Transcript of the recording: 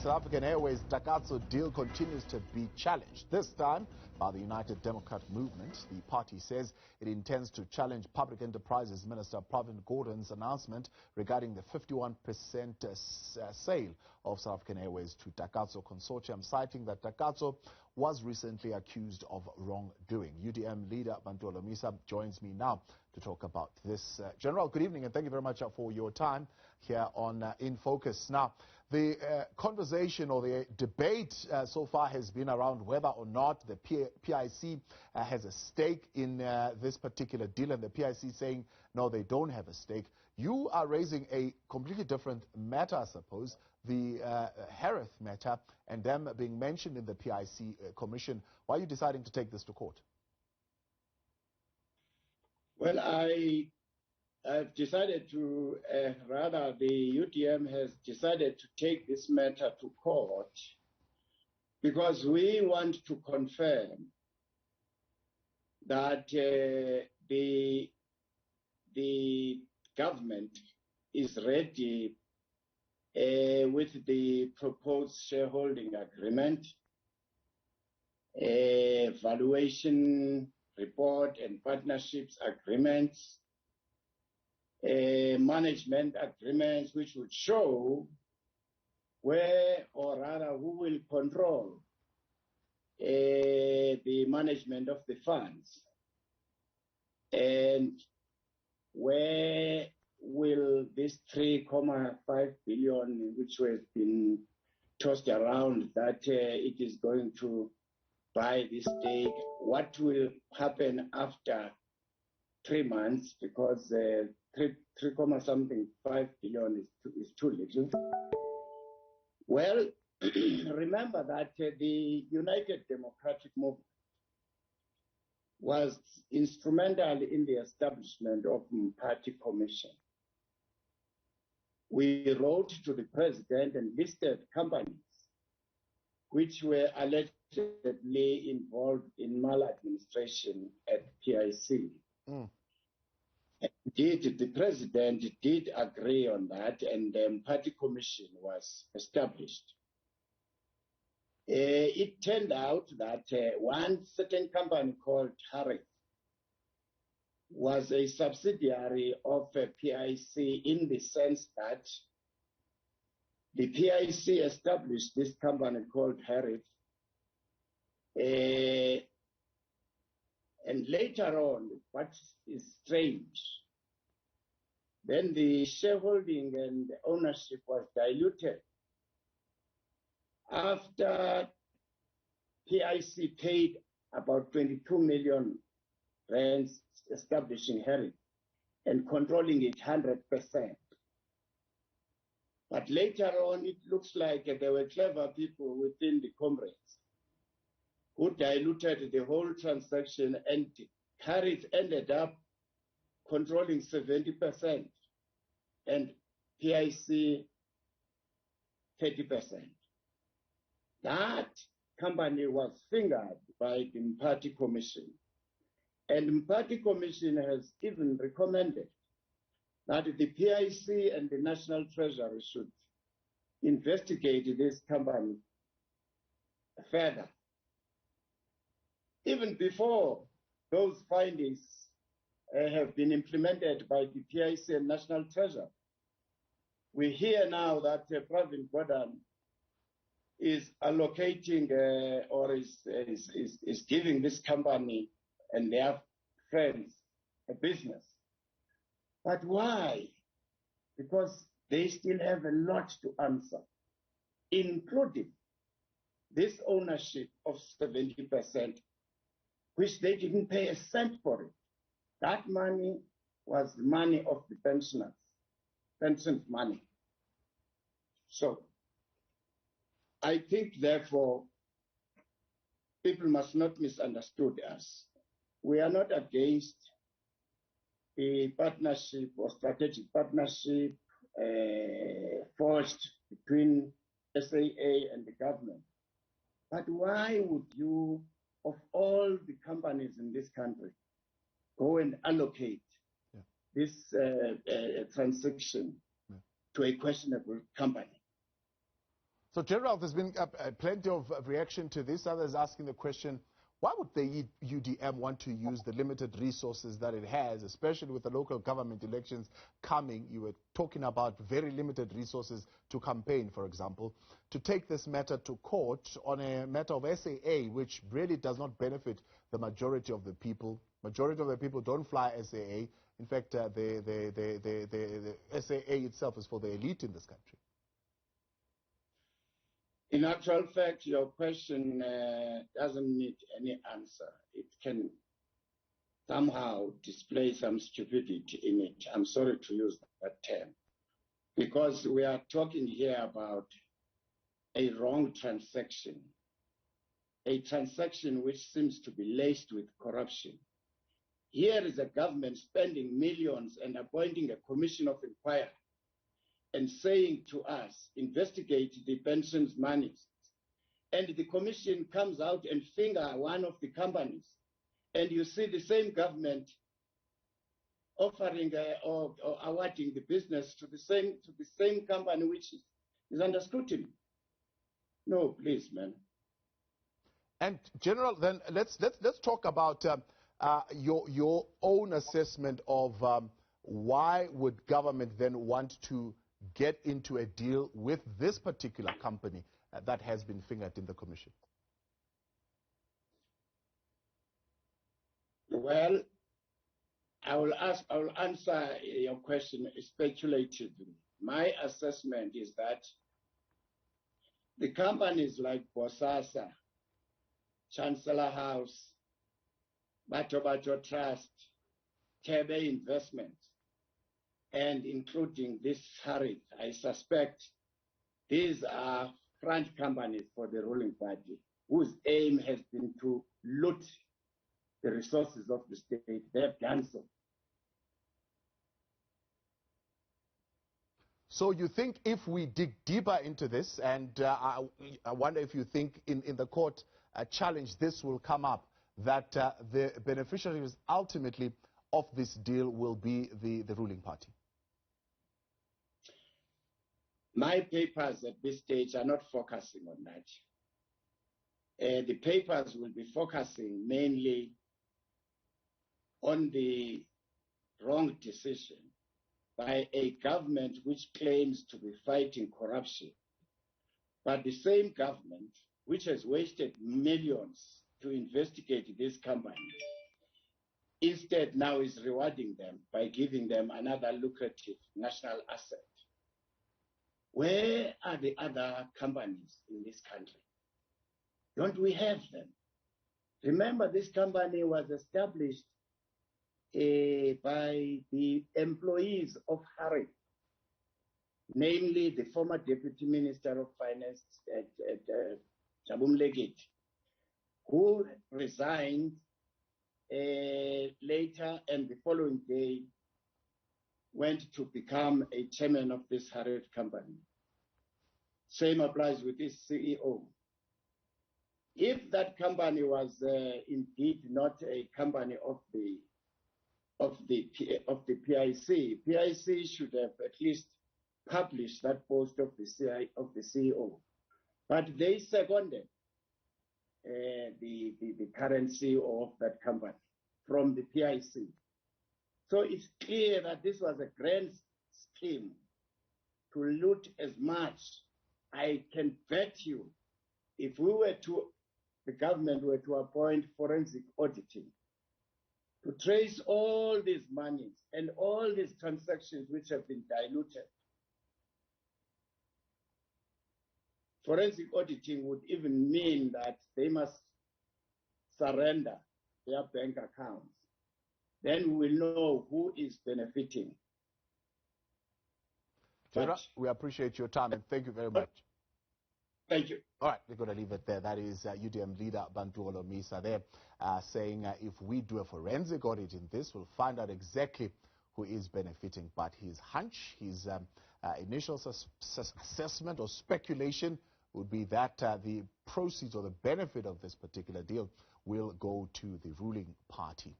South African Airways Takatso deal continues to be challenged, this time by the United Democrat Movement. The party says it intends to challenge Public Enterprises Minister Pravin Gordhan's announcement regarding the 51% sale of South African Airways to Takatso Consortium, citing that Takatso was recently accused of wrongdoing. UDM leader Bantu Holomisa joins me now to talk about this. General, good evening, and thank you very much for your time here on In Focus. Now, the conversation or the debate so far has been around whether or not the PIC has a stake in this particular deal, and the PIC saying, no, they don't have a stake. You are raising a completely different matter, I suppose, the Harith matter, and them being mentioned in the PIC commission. Why are you deciding to take this to court? Well, I've decided to, rather the UDM has decided to take this matter to court because we want to confirm that the government is ready with the proposed shareholding agreement, valuation report and partnerships agreements, management agreements, which would show where or rather who will control the management of the funds and where will this 3.5 billion, which has been tossed around, that it is going to buy this stake, what will happen after 3 months, because 3.5 billion is too little. Well, remember that the United Democratic Movement was instrumental in the establishment of the party commission. We wrote to the president and listed companies which were allegedly involved in maladministration at PIC. Indeed, the president did agree on that, and the party commission was established. It turned out that one certain company called Harith was a subsidiary of PIC in the sense that the PIC established this company called Harith, and later on, what is strange, then the shareholding and the ownership was diluted. After PIC paid about 22 million rands establishing Harith and controlling it 100%. But later on, it looks like there were clever people within the comrades who diluted the whole transaction, and Harith ended up controlling 70% and PIC 30%. That company was fingered by the party commission, and the party commission has even recommended that the PIC and the National Treasury should investigate this company further. Even before those findings have been implemented by the PIC and National Treasury, we hear now that Pravin Gordhan is allocating or is giving this company and their friends a business. But why? Because they still have a lot to answer, including this ownership of 70%, which they didn't pay a cent for it. That money was the money of the pensioners, pension money. So I think, therefore, people must not misunderstand us. We are not against the partnership or strategic partnership forged between SAA and the government. But why would you, of all the companies in this country, go and allocate this transaction to a questionable company? So, General, there's been plenty of reaction to this. Others asking the question, why would the UDM want to use the limited resources that it has, especially with the local government elections coming? You were talking about very limited resources to campaign, for example, to take this matter to court on a matter of SAA, which really does not benefit the majority of the people. Majority of the people don't fly SAA. In fact, the SAA itself is for the elite in this country. In actual fact, your question doesn't need any answer. It can somehow display some stupidity in it. I'm sorry to use that term, because we are talking here about a wrong transaction, a transaction which seems to be laced with corruption. Here is a government spending millions and appointing a commission of inquiry and saying to us, investigate the pensions monies. And the commission comes out and finger one of the companies. And you see the same government offering or awarding the business to the same company which is under scrutiny. No, please, man. And General, then let's talk about your own assessment of why would government then want to get into a deal with this particular company that has been fingered in the commission? Well, I will answer your question speculatively. My assessment is that the companies like Bosasa, Chancellor House, Bato Trust, Tebe Investments, and including this Harith, I suspect these are front companies for the ruling party, whose aim has been to loot the resources of the state. They have done so. So you think if we dig deeper into this, and I wonder if you think in the court challenge this will come up, that the beneficiaries ultimately of this deal will be the ruling party? My papers at this stage are not focusing on that. The papers will be focusing mainly on the wrong decision by a government which claims to be fighting corruption, but the same government which has wasted millions to investigate this company instead now is rewarding them by giving them another lucrative national asset. Where are the other companies in this country? Don't we have them? Remember, this company was established by the employees of Harith, namely the former Deputy Minister of Finance at Jabum Legit, who resigned later, and the following day went to become a chairman of this Harith company. Same applies with its CEO. If that company was indeed not a company of the PIC, PIC should have at least published that post of the CEO. But they seconded the current CEO of that company from the PIC. So it's clear that this was a grand scheme to loot as much. I can bet you, if the government were to appoint forensic auditing to trace all these monies and all these transactions which have been diluted, forensic auditing would even mean that they must surrender their bank accounts. Then we will know who is benefiting. General, we appreciate your time and thank you very much. Thank you. All right, we're going to leave it there. That is UDM leader Bantu Holomisa there saying if we do a forensic audit in this, we'll find out exactly who is benefiting. But his hunch, his initial assessment or speculation would be that the proceeds or the benefit of this particular deal will go to the ruling party.